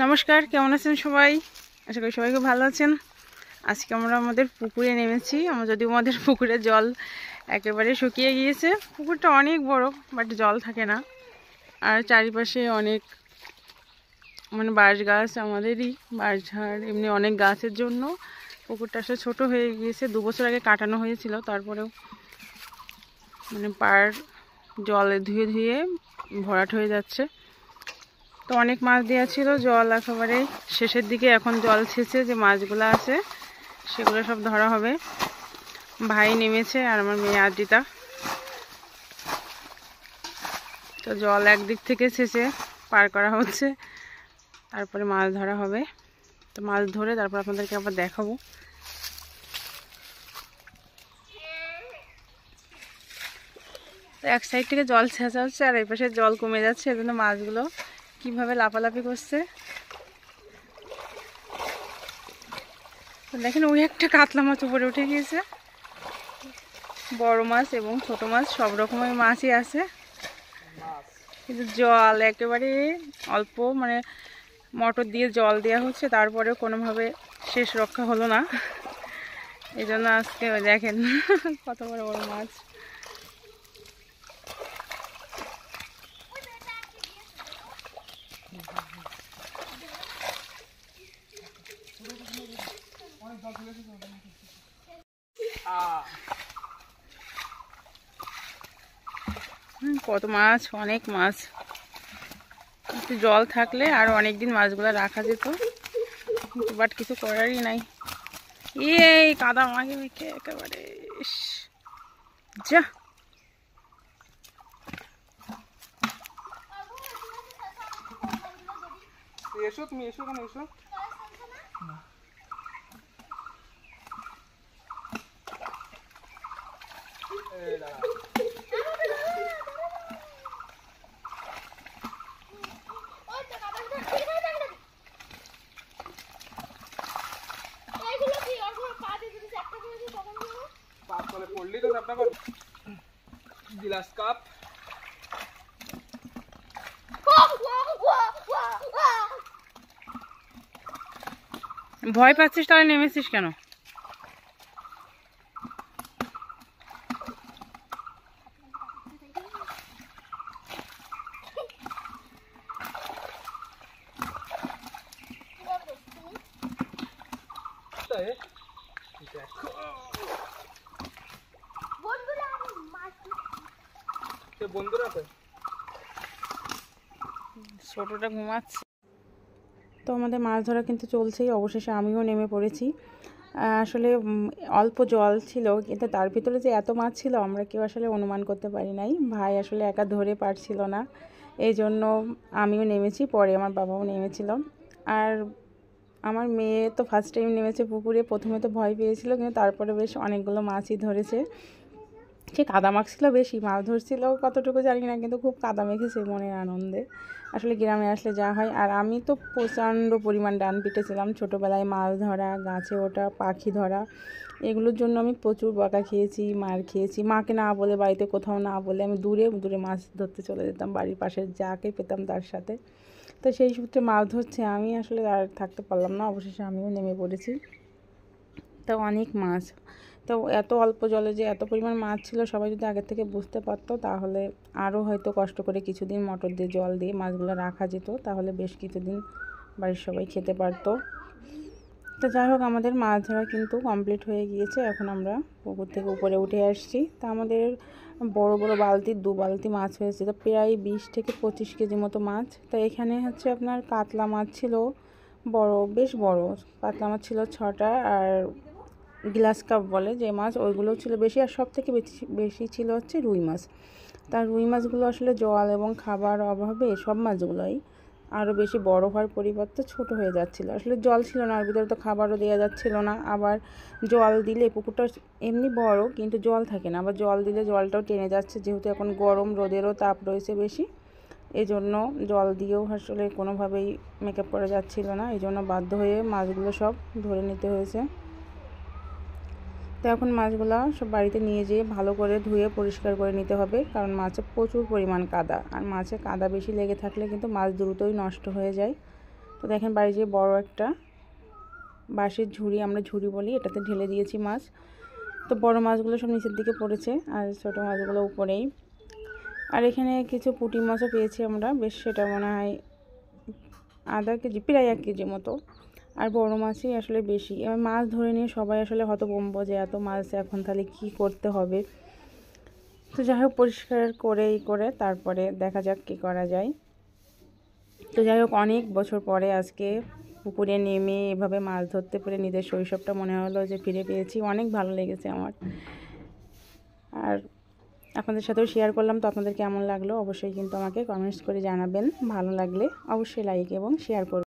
নমস্কার, কেমন আছেন সবাই? আশা করি সবাই খুব ভালো আছেন। আজকে আমরা আমাদের পুকুরে নেমেছি। যদিও আমাদের পুকুরে জল একেবারে শুকিয়ে গিয়েছে। পুকুরটা অনেক বড়, বাট জল থাকে না। আর চারিপাশে অনেক বাঁশ গাছ, আমাদেরই বাঁশঝাড়, এমনি অনেক গাছের জন্য পুকুরটা আসলে ছোটো হয়ে গিয়েছে। 2 বছর আগে কাটানো হয়েছিল, তারপরেও পাড় জলে ধুয়ে ধুয়ে ভরাট হয়ে যাচ্ছে। তো অনেক মাছ দেওয়া ছিল, জল একেবারে শেষের দিকে। এখন জল ছেঁচে যে মাছগুলো আছে সেগুলো সব ধরা হবে। ভাই নেমেছে আর আমার মেয়ে আদ্রিতা। তো জল একদিক থেকে ছেঁচে পার করা হচ্ছে, তারপরে মাছ ধরা হবে। তো মাছ ধরে তারপর আপনাদেরকে আবার দেখাবো। তো এক সাইড থেকে জল ছেঁচা হচ্ছে আর এই পাশে জল কমে যাচ্ছে, এজন্য মাছগুলো কিভাবে লাফালাফি করছে দেখেন। ওই একটা কাতলা মাছ উপরে উঠে গিয়েছে। বড় মাছ এবং ছোট মাছ সব রকমের মাছই আছে, কিন্তু জল একেবারে অল্প। মোটর দিয়ে জল দেওয়া হচ্ছে, তারপরেও কোনোভাবে শেষ রক্ষা হলো না। এই জন্য আজকে দেখেন কত বড় বড় মাছ। কত মাছ, অনেক মাছ। একটু জল থাকলে আরো অনেকদিন মাছগুলো রাখা যেত, বাট কিছু করারই নাই। এই কাদা মাখে মেখে একেবারে যা। এসো, তুমি এসো, কেন এসো। পড়লি তো চাপটা কর। গ্লাস কাপ ভয় পাচ্ছিস তাহলে নেমেছিস কেন? বন্ধুরা ছোটটা ঘুমাচ্ছে। তো আমাদের মাছ ধরা কিন্তু চলছেই। অবশেষে আমিও নেমে পড়েছি। আসলে অল্প জল ছিল, কিন্তু তার ভিতরে যে এত মাছ ছিল আমরা কেউ আসলে অনুমান করতে পারি নাই। ভাই আসলে একা ধরে পারছিল না, এই জন্য আমিও নেমেছি, পরে আমার বাবাও নেমেছিল। আর আমার মেয়ে তো ফার্স্ট টাইম নেমেছে পুকুরে। প্রথমে তো ভয় পেয়েছিল, কিন্তু তারপরে বেশ অনেকগুলো মাছই ধরেছে। সে কাদা মাখছিল, বেশি মাছ ধরছিল কতটুকু জানি না, কিন্তু খুব কাদা মেখেছে মনের আনন্দে। আসলে গ্রামে আসলে যা হয়। আর আমি তো প্রচণ্ড পরিমাণ ডান পিটেছিলাম ছোটোবেলায়। মাছ ধরা, গাছে ওঠা, পাখি ধরা, এগুলোর জন্য আমি প্রচুর বকা খেয়েছি, মার খেয়েছি। মাকে না বলে, বাড়িতে কোথাও না বলে আমি দূরে দূরে মাছ ধরতে চলে যেতাম, বাড়ির পাশের যাকে পেতাম তার সাথে। তো সেই সূত্রে মাছ ধরছে। আমি আসলে আর থাকতে পারলাম না, অবশেষে আমিও নেমে পড়েছি। তো অনেক মাছ। তো এত অল্প জলে যে এত পরিমাণ মাছ ছিল, সবাই যদি আগের থেকে বুঝতে পারতো তাহলে আরও হয়তো কষ্ট করে কিছুদিন মোটর দিয়ে জল দিয়ে মাছগুলো রাখা যেত, তাহলে বেশ কিছুদিন বাড়ির সবাই খেতে পারতো। তো যাই হোক, আমাদের মাছ ধরা কিন্তু কমপ্লিট হয়ে গিয়েছে। এখন আমরা পুকুর থেকে উপরে উঠে আসছি। তা আমাদের বড় বড় বালতির 2 বালতি মাছ হয়েছে, তো প্রায় 20 থেকে 25 কেজি মতো মাছ। তো এখানে হচ্ছে আপনার কাতলা মাছ ছিল বড়, বেশ বড়। কাতলা মাছ ছিল 6টা, আর গ্লাস কাপ বলে যে মাছ, ওইগুলোও ছিল বেশি। আর সব থেকে বেশি ছিল হচ্ছে রুই মাছ। তার রুই মাছগুলো আসলে জল এবং খাবার অভাবে সব মাছগুলোই আরও বেশি বড় হওয়ার পরিবর্তে ছোট হয়ে যাচ্ছিলো। আসলে জল ছিল না, আর ভিতরে তো খাবারও দেওয়া যাচ্ছিল না। আবার জল দিলে, পুকুরটা এমনি বড় কিন্তু জল থাকে না, আবার জল দিলে জলটাও টেনে যাচ্ছে, যেহেতু এখন গরম, রোদেরও তাপ রয়েছে বেশি। এই জন্য জল দিয়েও আসলে কোনোভাবেই মেকআপ করা যাচ্ছিল না, এই জন্য বাধ্য হয়ে মাছগুলো সব ধরে নিতে হয়েছে। তো এখন মাছগুলো সব বাড়িতে নিয়ে যেয়ে ভালো করে ধুয়ে পরিষ্কার করে নিতে হবে, কারণ মাছে প্রচুর পরিমাণ কাদা, আর মাছে কাদা বেশি লেগে থাকলে কিন্তু মাছ দ্রুতই নষ্ট হয়ে যায়। তো দেখেন বাড়ি যে বড় একটা বাঁশের ঝুড়ি, আমরা ঝুড়ি বলি, এটাতে ঢেলে দিয়েছি মাছ। তো বড় মাছগুলো সব নিচের দিকে পড়েছে আর ছোটো মাছগুলো উপরেই। আর এখানে কিছু পুঁটি মাছও পেয়েছি আমরা, বেশ সেটা মনে হয় আধা কেজি, প্রায় 1 কেজি মতো। আর বড় মাছই আসলে বেশি। এবার মাছ ধরে নিয়ে সবাই আসলে হতভম্ব যে এত মাছ এখন তাহলে কী করতে হবে। তো যাই হোক পরিষ্কার করে তারপরে দেখা যাক কী করা যায়। তো যাই হোক অনেক বছর পরে আজকে পুকুরে নেমে এভাবে মাছ ধরতে পেরে নিজের শৈশবটা মনে হলো যে ফিরে পেয়েছি। অনেক ভালো লেগেছে আমার। আর আপনাদের সাথেও শেয়ার করলাম। তো আপনাদের কেমন লাগলো অবশ্যই কিন্তু আমাকে কমেন্টস করে জানাবেন। ভালো লাগলে অবশ্যই লাইক এবং শেয়ার করবেন।